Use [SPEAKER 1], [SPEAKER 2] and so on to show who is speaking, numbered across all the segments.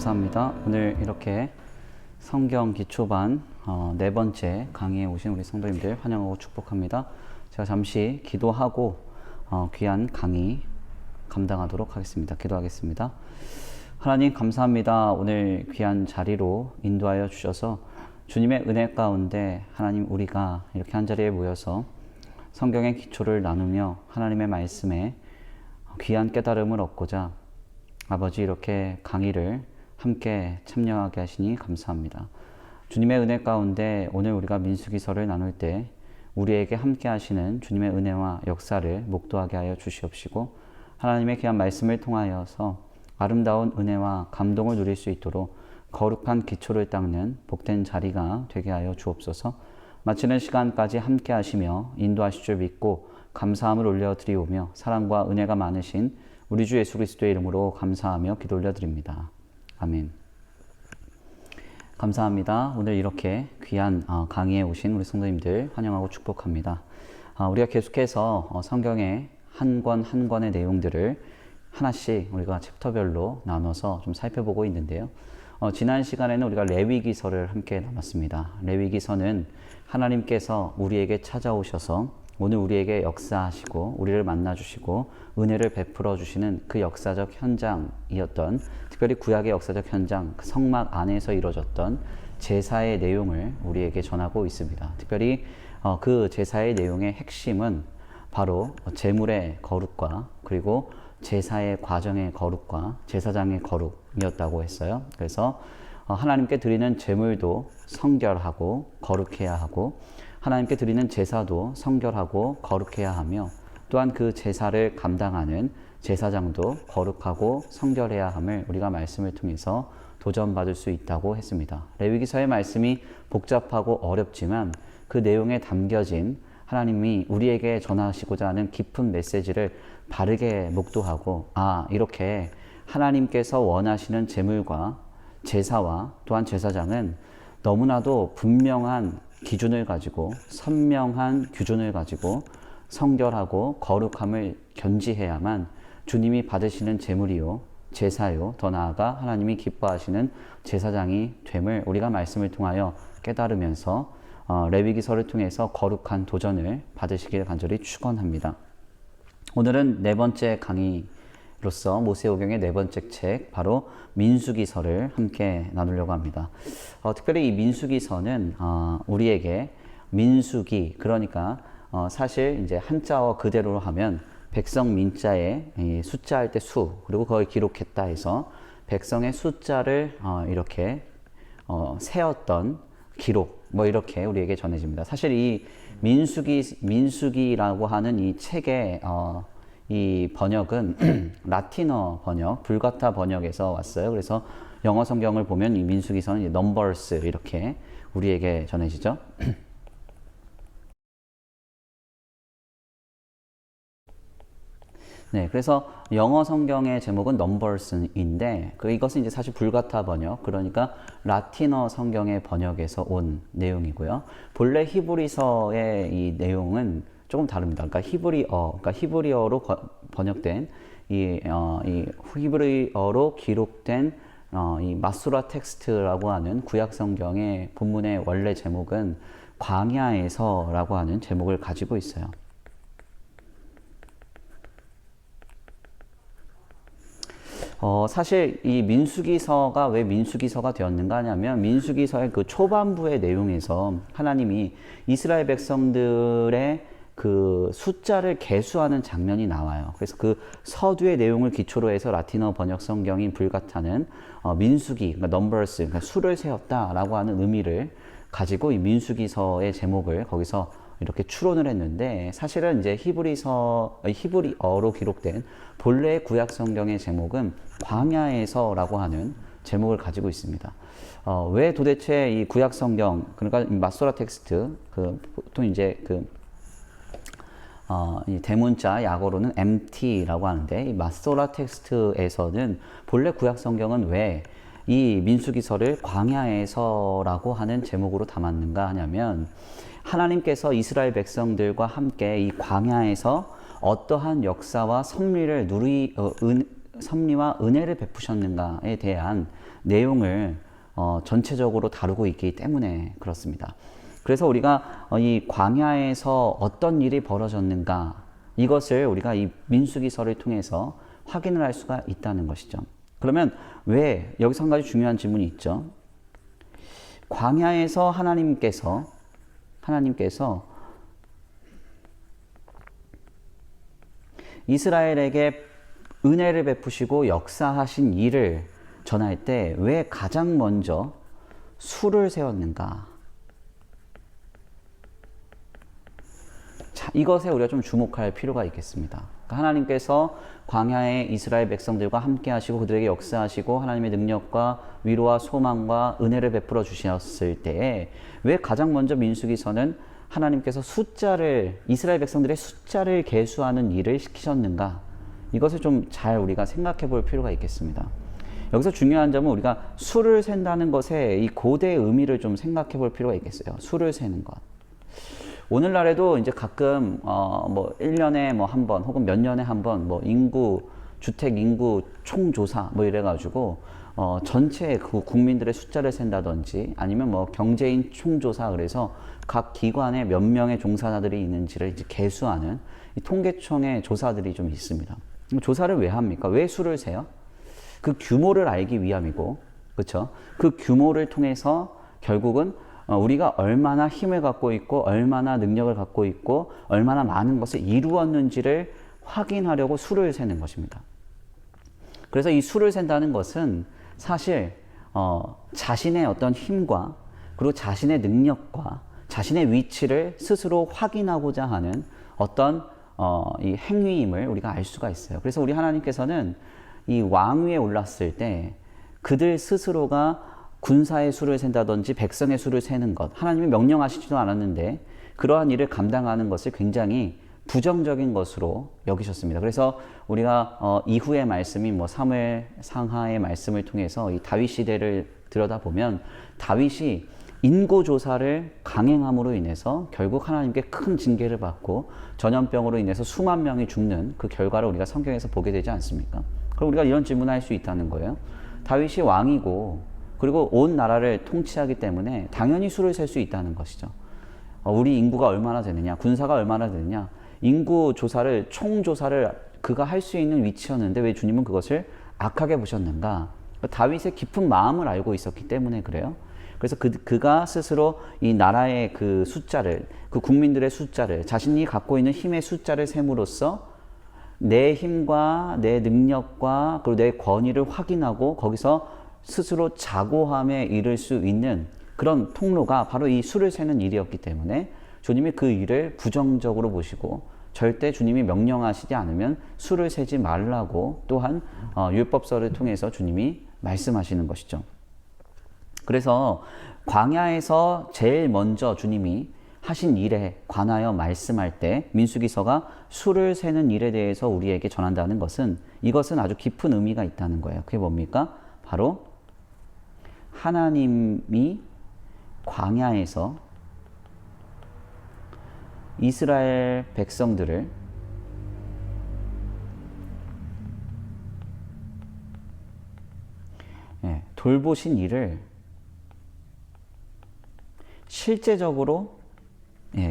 [SPEAKER 1] 감사합니다. 오늘 이렇게 성경 기초반 네 번째 강의에 오신 우리 성도님들 환영하고 축복합니다. 제가 잠시 기도하고 귀한 강의 감당하도록 하겠습니다. 기도하겠습니다. 하나님 감사합니다. 오늘 귀한 자리로 인도하여 주셔서 주님의 은혜 가운데 하나님 우리가 이렇게 한 자리에 모여서 성경의 기초를 나누며 하나님의 말씀에 귀한 깨달음을 얻고자 아버지 이렇게 강의를 함께 참여하게 하시니 감사합니다. 주님의 은혜 가운데 오늘 우리가 민수기서를 나눌 때 우리에게 함께 하시는 주님의 은혜와 역사를 목도하게 하여 주시옵시고 하나님의 귀한 말씀을 통하여서 아름다운 은혜와 감동을 누릴 수 있도록 거룩한 기초를 닦는 복된 자리가 되게 하여 주옵소서. 마치는 시간까지 함께 하시며 인도하실 줄 믿고 감사함을 올려드리오며 사랑과 은혜가 많으신 우리 주 예수 그리스도의 이름으로 감사하며 기도 올려드립니다. 아멘. 감사합니다. 오늘 이렇게 귀한 강의에 오신 우리 성도님들 환영하고 축복합니다. 우리가 계속해서 성경의 한 권 한 권의 내용들을 하나씩 우리가 챕터별로 나눠서 좀 살펴보고 있는데요. 지난 시간에는 우리가 레위기서를 함께 나눴습니다. 레위기서는 하나님께서 우리에게 찾아오셔서 오늘 우리에게 역사하시고 우리를 만나주시고 은혜를 베풀어 주시는 그 역사적 현장이었던, 특별히 구약의 역사적 현장, 그 성막 안에서 이루어졌던 제사의 내용을 우리에게 전하고 있습니다. 특별히 그 제사의 내용의 핵심은 바로 제물의 거룩과 그리고 제사의 과정의 거룩과 제사장의 거룩이었다고 했어요. 그래서 하나님께 드리는 제물도 성결하고 거룩해야 하고 하나님께 드리는 제사도 성결하고 거룩해야 하며 또한 그 제사를 감당하는 제사장도 거룩하고 성결해야 함을 우리가 말씀을 통해서 도전받을 수 있다고 했습니다. 레위기서의 말씀이 복잡하고 어렵지만 그 내용에 담겨진 하나님이 우리에게 전하시고자 하는 깊은 메시지를 바르게 목도하고 이렇게 하나님께서 원하시는 제물과 제사와 또한 제사장은 너무나도 분명한 기준을 가지고 선명한 규준을 가지고 성결하고 거룩함을 견지해야만 주님이 받으시는 제물이요 제사요 더 나아가 하나님이 기뻐하시는 제사장이 됨을 우리가 말씀을 통하여 깨달으면서 레위기서를 통해서 거룩한 도전을 받으시길 간절히 축원합니다. 오늘은 네 번째 강의로서 모세오경의 네 번째 책 바로 민수기서를 함께 나누려고 합니다. 특별히 이 민수기서는 우리에게 민수기, 그러니까 사실 이제 한자어 그대로 하면 백성 민자에 숫자할 때 수, 그리고 그걸 기록했다 해서 백성의 숫자를 이렇게 세었던 기록, 이렇게 우리에게 전해집니다. 사실 이 민수기라고 하는 이 책의 이 번역은 라틴어 번역, 불가타 번역에서 왔어요. 그래서 영어 성경을 보면 이 민수기서는 넘버스 이렇게 우리에게 전해지죠. 네, 그래서 영어 성경의 제목은 넘버스인데 이것은 이제 사실 불가타 번역, 그러니까 라틴어 성경의 번역에서 온 내용이고요. 본래 히브리서의 이 내용은 조금 다릅니다. 그러니까 히브리어로 번역된 이 히브리어로 기록된 이 마수라 텍스트라고 하는 구약 성경의 본문의 원래 제목은 광야에서라고 하는 제목을 가지고 있어요. 사실 이 민수기서가 왜 민수기서가 되었는가 하냐면 민수기서의 그 초반부의 내용에서 하나님이 이스라엘 백성들의 그 숫자를 계수하는 장면이 나와요. 그래서 그 서두의 내용을 기초로 해서 라틴어 번역 성경인 불가타는 민수기, 그러니까 넘버스, 그러니까 수를 세웠다라고 하는 의미를 가지고 이 민수기서의 제목을 거기서 이렇게 추론을 했는데 사실은 이제 히브리어로 기록된 본래의 구약 성경의 제목은 광야에서라고 하는 제목을 가지고 있습니다. 왜 도대체 이 구약 성경, 그러니까 마소라 텍스트, 보통 이제 이 대문자 약어로는 MT라고 하는데 이 마소라 텍스트에서는 본래 구약 성경은 왜 이 민수기서를 광야에서라고 하는 제목으로 담았는가 하냐면 하나님께서 이스라엘 백성들과 함께 이 광야에서 어떠한 역사와 섭리와 은혜를 베푸셨는가에 대한 내용을 전체적으로 다루고 있기 때문에 그렇습니다. 그래서 우리가 이 광야에서 어떤 일이 벌어졌는가, 이것을 우리가 이 민수기서를 통해서 확인을 할 수가 있다는 것이죠. 그러면 왜, 여기서 한 가지 중요한 질문이 있죠. 광야에서 하나님께서 이스라엘에게 은혜를 베푸시고 역사하신 일을 전할 때 왜 가장 먼저 수를 세웠는가? 자, 이것에 우리가 좀 주목할 필요가 있겠습니다. 그러니까 하나님께서 광야에 이스라엘 백성들과 함께 하시고 그들에게 역사하시고 하나님의 능력과 위로와 소망과 은혜를 베풀어 주셨을 때에 왜 가장 먼저 민수기서는 하나님께서 이스라엘 백성들의 숫자를 계수하는 일을 시키셨는가? 이것을 좀 잘 우리가 생각해 볼 필요가 있겠습니다. 여기서 중요한 점은 우리가 수를 센다는 것에 이 고대의 의미를 좀 생각해 볼 필요가 있겠어요. 수를 세는 것. 오늘날에도 이제 가끔 뭐 1년에 뭐 한 번 혹은 몇 년에 한 번 뭐 주택 인구 총조사 뭐 이래 가지고 전체 그 국민들의 숫자를 센다든지 아니면 뭐 경제인 총조사, 그래서 각 기관에 몇 명의 종사자들이 있는지를 이제 계수하는 이 통계청의 조사들이 좀 있습니다. 조사를 왜 합니까? 왜 수를 세요? 그 규모를 알기 위함이고, 그렇죠? 그 규모를 통해서 결국은 우리가 얼마나 힘을 갖고 있고 얼마나 능력을 갖고 있고 얼마나 많은 것을 이루었는지를 확인하려고 수를 세는 것입니다. 그래서 이 수를 센다는 것은 사실 자신의 어떤 힘과 그리고 자신의 능력과 자신의 위치를 스스로 확인하고자 하는 어떤 이 행위임을 우리가 알 수가 있어요. 그래서 우리 하나님께서는 이 왕위에 올랐을 때 그들 스스로가 군사의 수를 센다든지 백성의 수를 세는 것, 하나님이 명령하시지도 않았는데 그러한 일을 감당하는 것을 굉장히 부정적인 것으로 여기셨습니다. 그래서 우리가 이후의 말씀인 뭐 사무엘 상하의 말씀을 통해서 이 다윗 시대를 들여다보면 다윗이 인구조사를 강행함으로 인해서 결국 하나님께 큰 징계를 받고 전염병으로 인해서 수만 명이 죽는 그 결과를 우리가 성경에서 보게 되지 않습니까? 그럼 우리가 이런 질문을 할 수 있다는 거예요. 다윗이 왕이고 그리고 온 나라를 통치하기 때문에 당연히 수를 셀 수 있다는 것이죠. 우리 인구가 얼마나 되느냐, 군사가 얼마나 되느냐, 인구 조사를, 총조사를 그가 할 수 있는 위치였는데 왜 주님은 그것을 악하게 보셨는가? 다윗의 깊은 마음을 알고 있었기 때문에 그래요. 그래서 그가 스스로 이 나라의 그 숫자를, 그 국민들의 숫자를, 자신이 갖고 있는 힘의 숫자를 셈으로써 내 힘과 내 능력과 그리고 내 권위를 확인하고 거기서 스스로 자고함에 이를 수 있는 그런 통로가 바로 이 수를 세는 일이었기 때문에 주님이 그 일을 부정적으로 보시고 절대 주님이 명령하시지 않으면 수를 세지 말라고 또한 율법서를 통해서 주님이 말씀하시는 것이죠. 그래서 광야에서 제일 먼저 주님이 하신 일에 관하여 말씀할 때 민수기서가 수를 세는 일에 대해서 우리에게 전한다는 것은 이것은 아주 깊은 의미가 있다는 거예요. 그게 뭡니까? 바로 하나님이 광야에서 이스라엘 백성들을 돌보신 일을 실제적으로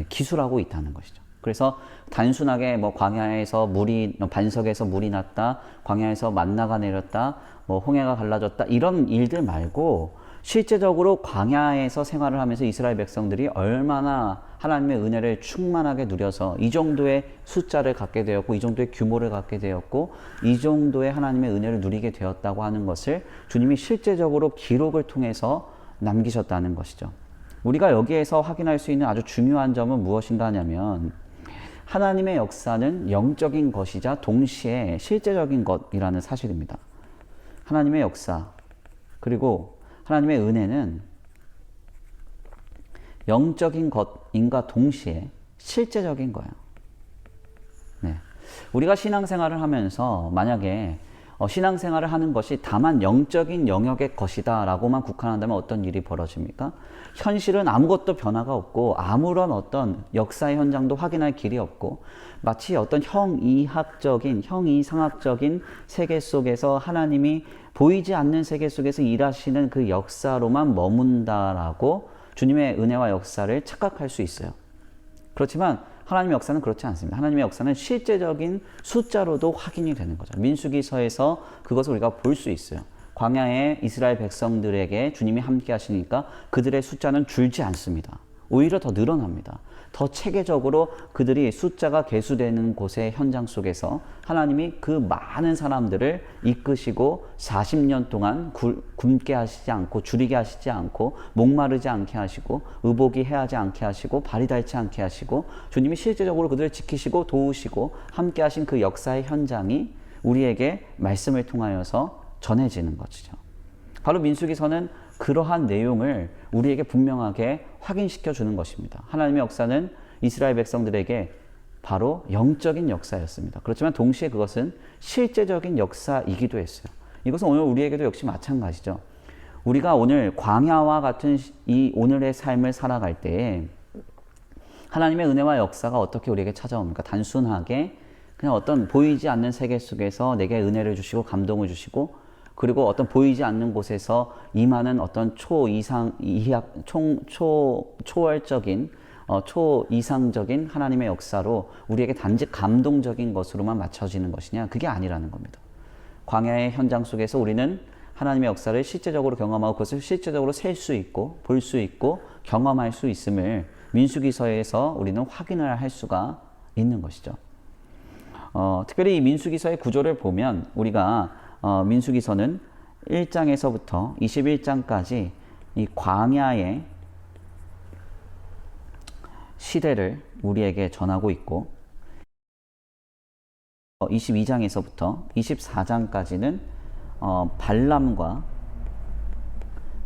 [SPEAKER 1] 기술하고 있다는 것이죠. 그래서 단순하게 뭐 광야에서 반석에서 물이 났다, 광야에서 만나가 내렸다, 뭐 홍해가 갈라졌다, 이런 일들 말고 실제적으로 광야에서 생활을 하면서 이스라엘 백성들이 얼마나 하나님의 은혜를 충만하게 누려서 이 정도의 숫자를 갖게 되었고 이 정도의 규모를 갖게 되었고 이 정도의 하나님의 은혜를 누리게 되었다고 하는 것을 주님이 실제적으로 기록을 통해서 남기셨다는 것이죠. 우리가 여기에서 확인할 수 있는 아주 중요한 점은 무엇인가 하냐면 하나님의 역사는 영적인 것이자 동시에 실제적인 것이라는 사실입니다. 하나님의 역사 그리고 하나님의 은혜는 영적인 것인가 동시에 실제적인 거예요. 네. 우리가 신앙생활을 하면서 만약에 신앙생활을 하는 것이 다만 영적인 영역의 것이다 라고만 국한한다면 어떤 일이 벌어집니까? 현실은 아무것도 변화가 없고 아무런 어떤 역사의 현장도 확인할 길이 없고 마치 어떤 형이상학적인 세계 속에서 하나님이 보이지 않는 세계 속에서 일하시는 그 역사로만 머문다라고 주님의 은혜와 역사를 착각할 수 있어요. 그렇지만 하나님의 역사는 그렇지 않습니다. 하나님의 역사는 실제적인 숫자로도 확인이 되는 거죠. 민수기서에서 그것을 우리가 볼 수 있어요. 광야의 이스라엘 백성들에게 주님이 함께 하시니까 그들의 숫자는 줄지 않습니다. 오히려 더 늘어납니다. 더 체계적으로 그들이 숫자가 계수되는 곳의 현장 속에서 하나님이 그 많은 사람들을 이끄시고 40년 동안 굶게 하시지 않고 줄이게 하시지 않고 목마르지 않게 하시고 의복이 해하지 않게 하시고 발이 닳지 않게 하시고 주님이 실제적으로 그들을 지키시고 도우시고 함께 하신 그 역사의 현장이 우리에게 말씀을 통하여서 전해지는 것이죠. 바로 민수기서는 그러한 내용을 우리에게 분명하게 확인시켜 주는 것입니다. 하나님의 역사는 이스라엘 백성들에게 바로 영적인 역사였습니다. 그렇지만 동시에 그것은 실제적인 역사이기도 했어요. 이것은 오늘 우리에게도 역시 마찬가지죠. 우리가 오늘 광야와 같은 이 오늘의 삶을 살아갈 때에 하나님의 은혜와 역사가 어떻게 우리에게 찾아옵니까? 단순하게 그냥 어떤 보이지 않는 세계 속에서 내게 은혜를 주시고 감동을 주시고 그리고 어떤 보이지 않는 곳에서 임하는 어떤 초월적인 초이상적인 하나님의 역사로 우리에게 단지 감동적인 것으로만 맞춰지는 것이냐? 그게 아니라는 겁니다. 광야의 현장 속에서 우리는 하나님의 역사를 실제적으로 경험하고 그것을 실제적으로 셀 수 있고 볼 수 있고 경험할 수 있음을 민수기서에서 우리는 확인을 할 수가 있는 것이죠. 특별히 이 민수기서의 구조를 보면 우리가 민수기서는 1장에서부터 21장까지 이 광야의 시대를 우리에게 전하고 있고 22장에서부터 24장까지는 발람과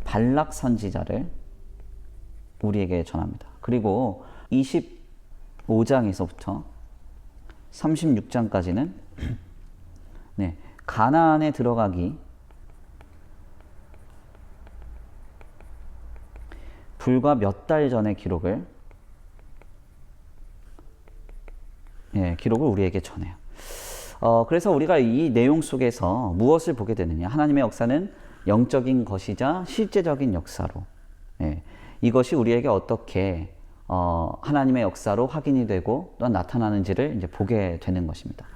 [SPEAKER 1] 발락 선지자를 우리에게 전합니다. 그리고 25장에서부터 36장까지는 네, 가나안에 들어가기 불과 몇 달 전의 기록을 우리에게 전해요. 그래서 우리가 이 내용 속에서 무엇을 보게 되느냐? 하나님의 역사는 영적인 것이자 실제적인 역사로 이것이 우리에게 어떻게 하나님의 역사로 확인이 되고 또한 나타나는지를 이제 보게 되는 것입니다.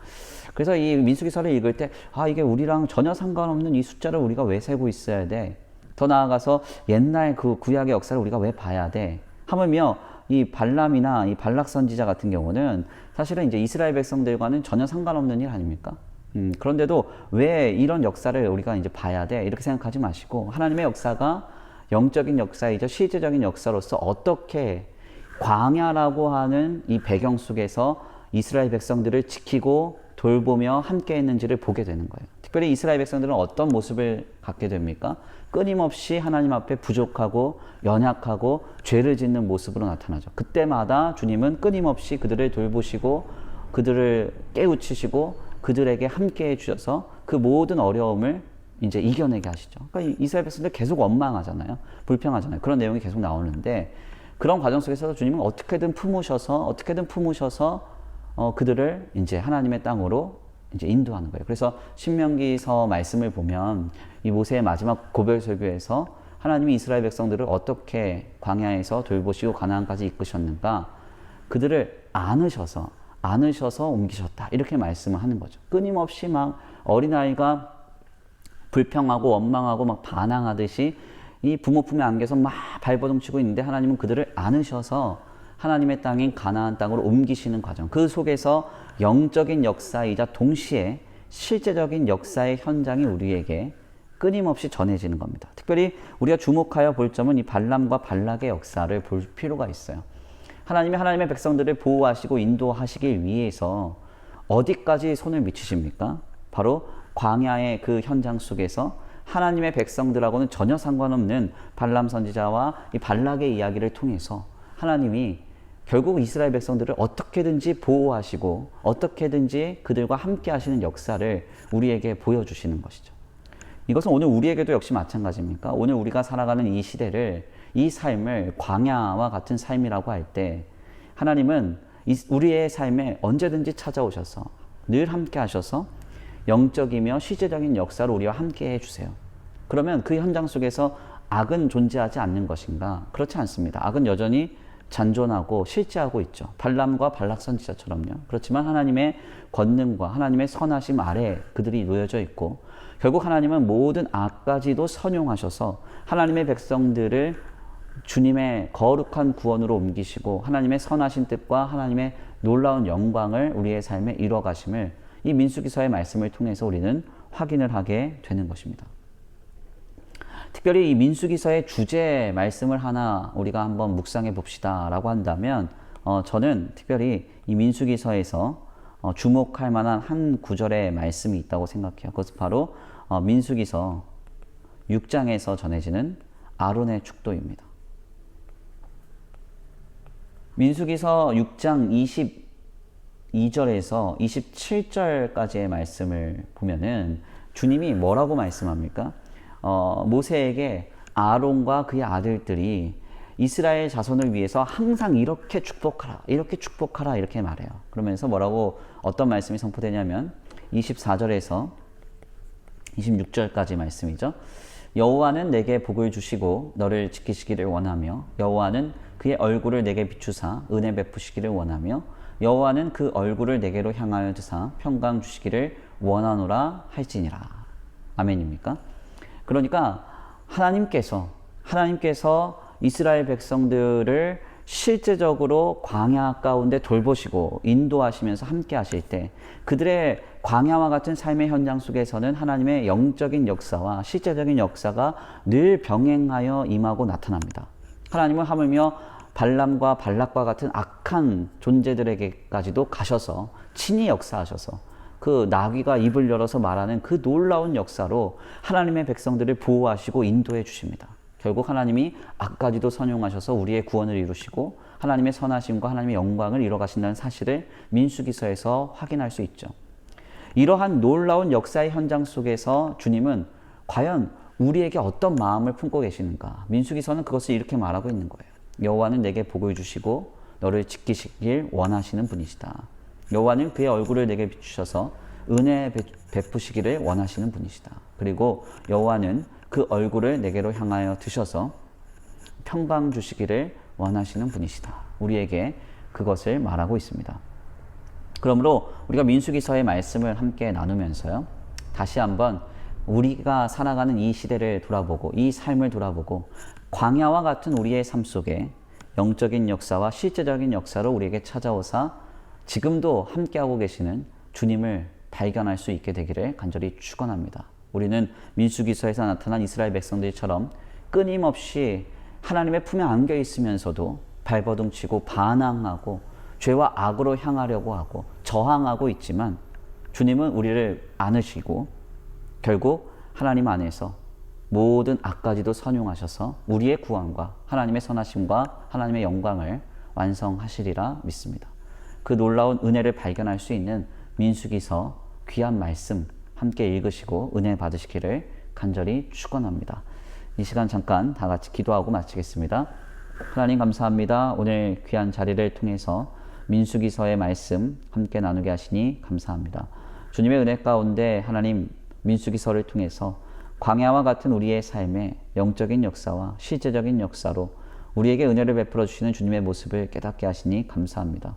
[SPEAKER 1] 그래서 이 민수기서를 읽을 때 이게 우리랑 전혀 상관없는 이 숫자를 우리가 왜 세고 있어야 돼? 더 나아가서 옛날 그 구약의 역사를 우리가 왜 봐야 돼? 하물며 이 발람이나 이 발락 선지자 같은 경우는 사실은 이제 이스라엘 백성들과는 전혀 상관없는 일 아닙니까? 그런데도 왜 이런 역사를 우리가 이제 봐야 돼? 이렇게 생각하지 마시고 하나님의 역사가 영적인 역사이자 실제적인 역사로서 어떻게 광야라고 하는 이 배경 속에서 이스라엘 백성들을 지키고 돌보며 함께 했는지를 보게 되는 거예요. 특별히 이스라엘 백성들은 어떤 모습을 갖게 됩니까? 끊임없이 하나님 앞에 부족하고 연약하고 죄를 짓는 모습으로 나타나죠. 그때마다 주님은 끊임없이 그들을 돌보시고 그들을 깨우치시고 그들에게 함께 해주셔서 그 모든 어려움을 이제 이겨내게 하시죠. 그러니까 이스라엘 백성들 계속 원망하잖아요. 불평하잖아요. 그런 내용이 계속 나오는데 그런 과정 속에서 주님은 어떻게든 품으셔서 그들을 이제 하나님의 땅으로 이제 인도하는 거예요. 그래서 신명기서 말씀을 보면 이 모세의 마지막 고별 설교에서 하나님이 이스라엘 백성들을 어떻게 광야에서 돌보시고 가나안까지 이끄셨는가? 그들을 안으셔서 옮기셨다. 이렇게 말씀을 하는 거죠. 끊임없이 막 어린아이가 불평하고 원망하고 막 반항하듯이 이 부모 품에 안겨서 막 발버둥 치고 있는데 하나님은 그들을 안으셔서 하나님의 땅인 가나안 땅으로 옮기시는 과정. 그 속에서 영적인 역사이자 동시에 실제적인 역사의 현장이 우리에게 끊임없이 전해지는 겁니다. 특별히 우리가 주목하여 볼 점은 이 발람과 발락의 역사를 볼 필요가 있어요. 하나님이 하나님의 백성들을 보호하시고 인도하시길 위해서 어디까지 손을 미치십니까? 바로 광야의 그 현장 속에서 하나님의 백성들하고는 전혀 상관없는 발람 선지자와 이 발락의 이야기를 통해서 하나님이 결국 이스라엘 백성들을 어떻게든지 보호하시고 어떻게든지 그들과 함께 하시는 역사를 우리에게 보여주시는 것이죠. 이것은 오늘 우리에게도 역시 마찬가지입니까? 오늘 우리가 살아가는 이 시대를, 이 삶을 광야와 같은 삶이라고 할 때 하나님은 우리의 삶에 언제든지 찾아오셔서 늘 함께 하셔서 영적이며 실제적인 역사로 우리와 함께 해주세요. 그러면 그 현장 속에서 악은 존재하지 않는 것인가? 그렇지 않습니다. 악은 여전히 잔존하고 실제하고 있죠. 발람과 발락 선지자처럼요. 그렇지만 하나님의 권능과 하나님의 선하심 아래 그들이 놓여져 있고, 결국 하나님은 모든 악까지도 선용하셔서 하나님의 백성들을 주님의 거룩한 구원으로 옮기시고 하나님의 선하신 뜻과 하나님의 놀라운 영광을 우리의 삶에 이루어 가심을 이 민수기서의 말씀을 통해서 우리는 확인을 하게 되는 것입니다. 특별히 이 민수기서의 주제 말씀을 하나 우리가 한번 묵상해 봅시다 라고 한다면 저는 특별히 이 민수기서에서 주목할 만한 한 구절의 말씀이 있다고 생각해요. 그것은 바로 민수기서 6장에서 전해지는 아론의 축도입니다. 민수기서 6장 22절에서 27절까지의 말씀을 보면은 주님이 뭐라고 말씀합니까? 모세에게 아론과 그의 아들들이 이스라엘 자손을 위해서 항상 이렇게 축복하라, 이렇게 축복하라, 이렇게 말해요. 그러면서 뭐라고, 어떤 말씀이 선포되냐면 24절에서 26절까지 말씀이죠. 여호와는 내게 복을 주시고 너를 지키시기를 원하며, 여호와는 그의 얼굴을 내게 비추사 은혜 베푸시기를 원하며, 여호와는 그 얼굴을 내게로 향하여 드사 평강 주시기를 원하노라 할지니라. 아멘입니까? 그러니까 하나님께서 이스라엘 백성들을 실제적으로 광야 가운데 돌보시고 인도하시면서 함께 하실 때 그들의 광야와 같은 삶의 현장 속에서는 하나님의 영적인 역사와 실제적인 역사가 늘 병행하여 임하고 나타납니다. 하나님은 하물며 발람과 발락과 같은 악한 존재들에게까지도 가셔서 친히 역사하셔서 그 나귀가 입을 열어서 말하는 그 놀라운 역사로 하나님의 백성들을 보호하시고 인도해 주십니다. 결국 하나님이 악까지도 선용하셔서 우리의 구원을 이루시고 하나님의 선하심과 하나님의 영광을 이뤄 가신다는 사실을 민수기서에서 확인할 수 있죠. 이러한 놀라운 역사의 현장 속에서 주님은 과연 우리에게 어떤 마음을 품고 계시는가? 민수기서는 그것을 이렇게 말하고 있는 거예요. 여호와는 내게 복을 주시고 너를 지키시길 원하시는 분이시다. 여호와는 그의 얼굴을 내게 비추셔서 은혜 베푸시기를 원하시는 분이시다. 그리고 여호와는 그 얼굴을 내게로 향하여 드셔서 평강 주시기를 원하시는 분이시다. 우리에게 그것을 말하고 있습니다. 그러므로 우리가 민수기서의 말씀을 함께 나누면서요, 다시 한번 우리가 살아가는 이 시대를 돌아보고 이 삶을 돌아보고 광야와 같은 우리의 삶 속에 영적인 역사와 실제적인 역사로 우리에게 찾아오사 지금도 함께하고 계시는 주님을 발견할 수 있게 되기를 간절히 축원합니다. 우리는 민수기서에서 나타난 이스라엘 백성들처럼 끊임없이 하나님의 품에 안겨 있으면서도 발버둥치고 반항하고 죄와 악으로 향하려고 하고 저항하고 있지만 주님은 우리를 안으시고 결국 하나님 안에서 모든 악까지도 선용하셔서 우리의 구원과 하나님의 선하심과 하나님의 영광을 완성하시리라 믿습니다. 그 놀라운 은혜를 발견할 수 있는 민수기서 귀한 말씀 함께 읽으시고 은혜 받으시기를 간절히 축원합니다. 이 시간 잠깐 다 같이 기도하고 마치겠습니다. 하나님 감사합니다. 오늘 귀한 자리를 통해서 민수기서의 말씀 함께 나누게 하시니 감사합니다. 주님의 은혜 가운데 하나님 민수기서를 통해서 광야와 같은 우리의 삶의 영적인 역사와 실제적인 역사로 우리에게 은혜를 베풀어 주시는 주님의 모습을 깨닫게 하시니 감사합니다.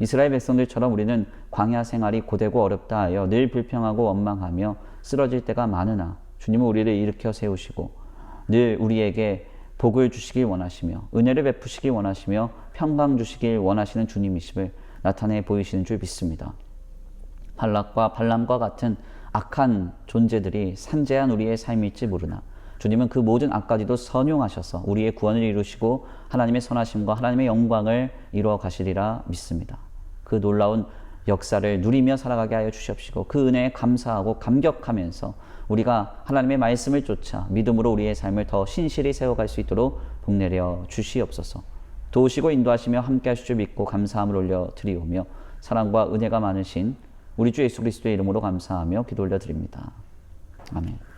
[SPEAKER 1] 이스라엘 백성들처럼 우리는 광야 생활이 고되고 어렵다 하여 늘 불평하고 원망하며 쓰러질 때가 많으나 주님은 우리를 일으켜 세우시고 늘 우리에게 복을 주시길 원하시며 은혜를 베푸시길 원하시며 평강 주시길 원하시는 주님이심을 나타내 보이시는 줄 믿습니다. 발락과 발람과 같은 악한 존재들이 산재한 우리의 삶일지 모르나 주님은 그 모든 악까지도 선용하셔서 우리의 구원을 이루시고 하나님의 선하심과 하나님의 영광을 이루어 가시리라 믿습니다. 그 놀라운 역사를 누리며 살아가게 하여 주시옵시고 그 은혜에 감사하고 감격하면서 우리가 하나님의 말씀을 쫓아 믿음으로 우리의 삶을 더 신실히 세워갈 수 있도록 복내려 주시옵소서. 도우시고 인도하시며 함께 하실 줄 믿고 감사함을 올려드리오며 사랑과 은혜가 많으신 우리 주 예수 그리스도의 이름으로 감사하며 기도 올려드립니다. 아멘.